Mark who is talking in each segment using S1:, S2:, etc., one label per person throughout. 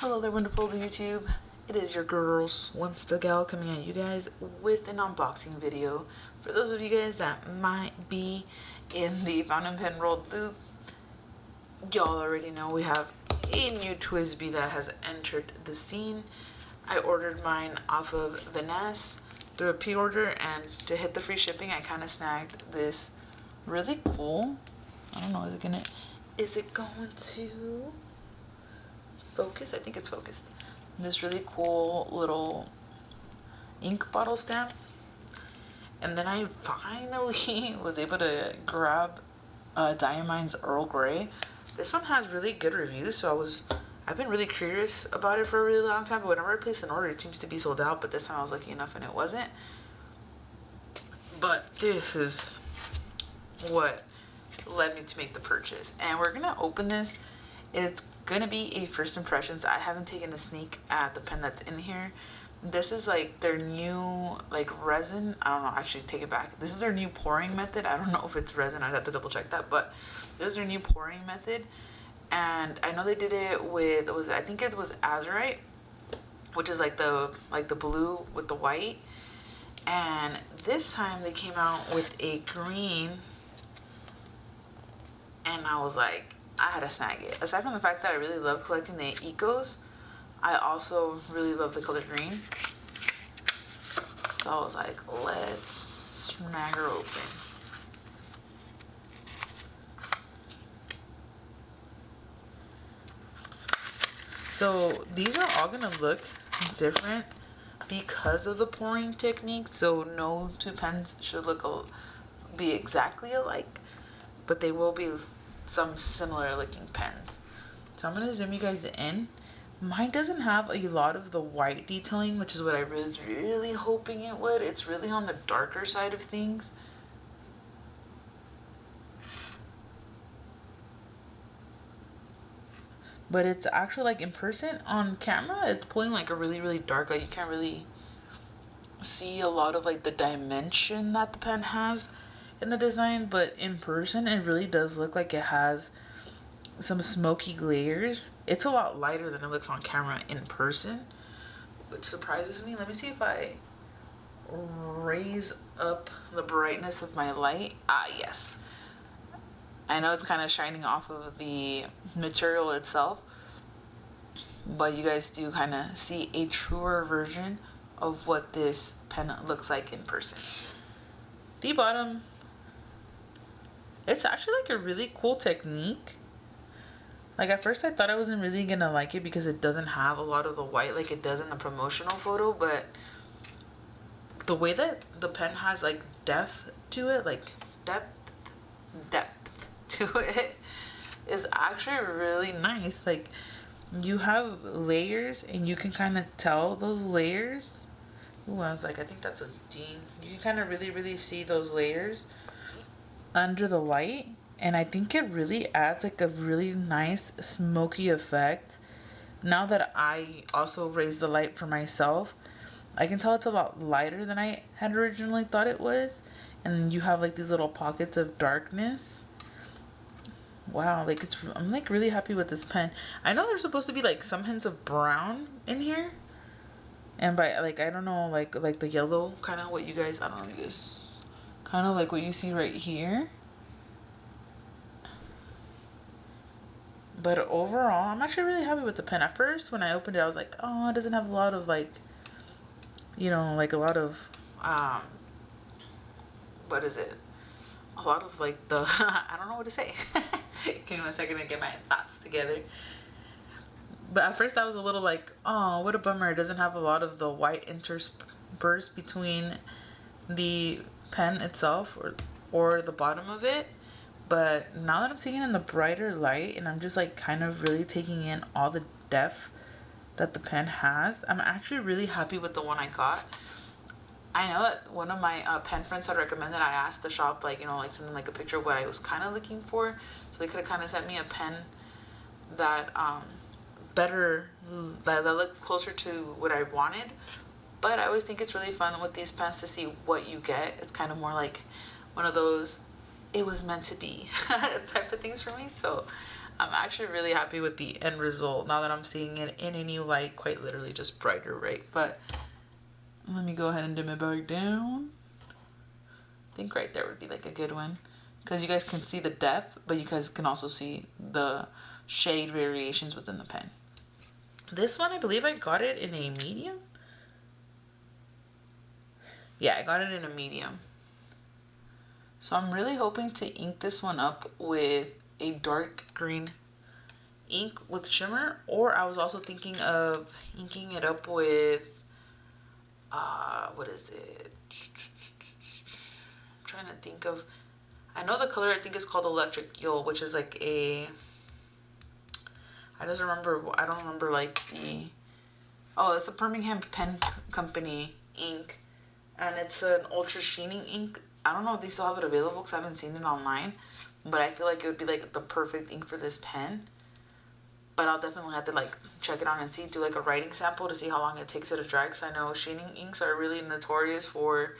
S1: Hello there, wonderful YouTube. It is your girl SwimmstaGal coming at you guys with an unboxing video. For those of you guys that might be in the fountain pen rolled loop, y'all already know we have a new TWSBI that has entered the scene. I ordered mine off of Vanness through a pre-order, and to hit the free shipping I kind of snagged this really cool, I don't know, is it going to focus? I think it's focused. This really cool little ink bottle stamp. And then I finally was able to grab Diamine's Earl Grey. This one has really good reviews, so I've been really curious about it for a really long time, but whenever I place an order it seems to be sold out, but this time I was lucky enough and it wasn't. But this is what led me to make the purchase, and we're gonna open this. It's gonna be a first impressions. I haven't taken a sneak at the pen that's in here. This is like their new like resin. I don't know, actually take it back. This is their new pouring method. I don't know if it's resin, I'd have to double check that, but this is their new pouring method. And I know they did it with, I think it was azurite, which is like the blue with the white. And this time they came out with a green, and I was like, I had to snag it. Aside from the fact that I really love collecting the ecos, I also really love the color green. So I was like, let's snag her open. So these are all gonna look different because of the pouring technique. So no two pens should be exactly alike, but they will be some similar looking pens. So I'm gonna zoom you guys in. Mine doesn't have a lot of the white detailing, which is what I was really hoping it would. It's really on the darker side of things. But it's actually like in person, on camera it's pulling like a really dark, like you can't really see a lot of like the dimension that the pen has in the design, but in person it really does look like it has some smoky layers. It's a lot lighter than it looks on camera in person, which surprises me. Let me see if I raise up the brightness of my light. Yes, I know it's kind of shining off of the material itself, but you guys do kind of see a truer version of what this pen looks like in person. The bottom, it's actually like a really cool technique. Like at first I thought I wasn't really gonna like it because it doesn't have a lot of the white like it does in the promotional photo, but the way that the pen has like depth to it, like depth to it, is actually really nice. Like you have layers and you can kind of tell those layers. Ooh, I was like, I think that's a D. You can kind of really see those layers under the light, and I think it really adds like a really nice smoky effect. Now that I also raised the light for myself, I can tell it's a lot lighter than I had originally thought it was, and you have like these little pockets of darkness. Wow, like I'm like really happy with this pen. I know there's supposed to be like some hints of brown in here, and by like I don't know, like the yellow, kind of what you guys, I don't know, you guys kind of like what you see right here. But overall, I'm actually really happy with the pen. At first, when I opened it, I was like, oh, it doesn't have a lot of like, you know, like a lot of, what is it? A lot of like the, I don't know what to say. Give me 1 second to get my thoughts together. But at first I was a little like, oh, what a bummer. It doesn't have a lot of the white interspersed between the pen itself or the bottom of it. But now that I'm seeing it in the brighter light and I'm just like kind of really taking in all the depth that the pen has, I'm actually really happy with the one I got. I know that one of my pen friends had recommended I asked the shop, like, you know, like something like a picture of what I was kind of looking for, so they could have kind of sent me a pen that that looked closer to what I wanted. But I always think it's really fun with these pens to see what you get. It's kind of more like one of those it was meant to be type of things for me. So I'm actually really happy with the end result now that I'm seeing it in a new light, quite literally just brighter, right? But let me go ahead and dim it back down. I think right there would be like a good one, because you guys can see the depth, but you guys can also see the shade variations within the pen. This one, I believe I got it in a medium. Yeah, I got it in a medium. So I'm really hoping to ink this one up with a dark green ink with shimmer, or I was also thinking of inking it up with, what is it? I'm trying to think of, I know the color, I think it's called Electric Eel, which is like a, I don't remember like the, oh, it's a Birmingham Pen Company ink, and it's an ultra sheening ink. I don't know if they still have it available because I haven't seen it online, but I feel like it would be like the perfect ink for this pen. But I'll definitely have to like check it out and see, do like a writing sample to see how long it takes it to dry, because I know sheening inks are really notorious for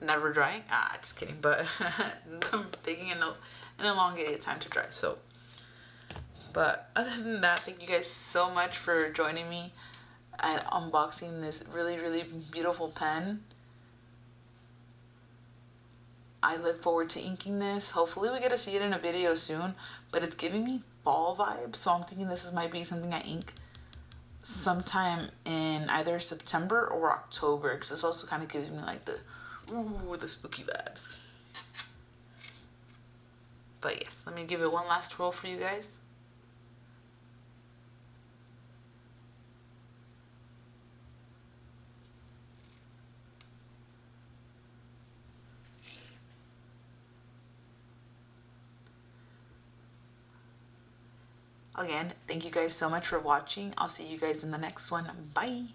S1: never drying. Just kidding, but taking an elongated time to dry. So, but other than that, thank you guys so much for joining me at unboxing this really, really beautiful pen. I look forward to inking this. Hopefully we get to see it in a video soon, but it's giving me fall vibes, so I'm thinking this might be something I ink sometime in either September or October, because this also kind of gives me like the spooky vibes. But yes, let me give it one last twirl for you guys. Again, thank you guys so much for watching. I'll see you guys in the next one. Bye.